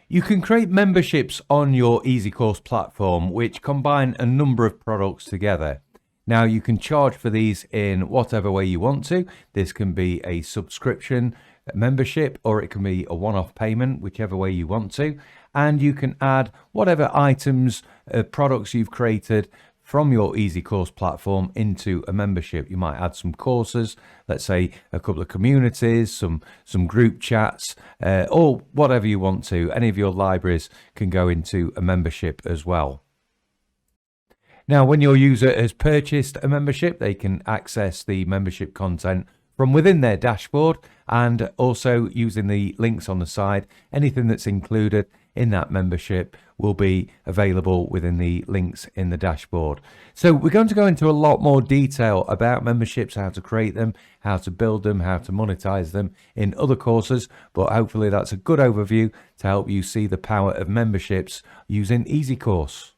You can create memberships on your EzyCourse platform, which combine a number of products together. Now, you can charge for these in whatever way you want to. This can be a subscription membership, or it can be a one-off payment, whichever way you want to. And you can add whatever items, products you've created from your EzyCourse platform into a membership. You might add some courses, let's say a couple of communities, some group chats, or whatever you want to. Any of your libraries can go into a membership as well. Now, when your user has purchased a membership, they can access the membership content from within their dashboard, and also using the links on the side. Anything that's included in that membership will be available within the links in the dashboard. So we're going to go into a lot more detail about memberships, how to create them, how to build them, how to monetize them in other courses, but hopefully that's a good overview to help you see the power of memberships using EzyCourse.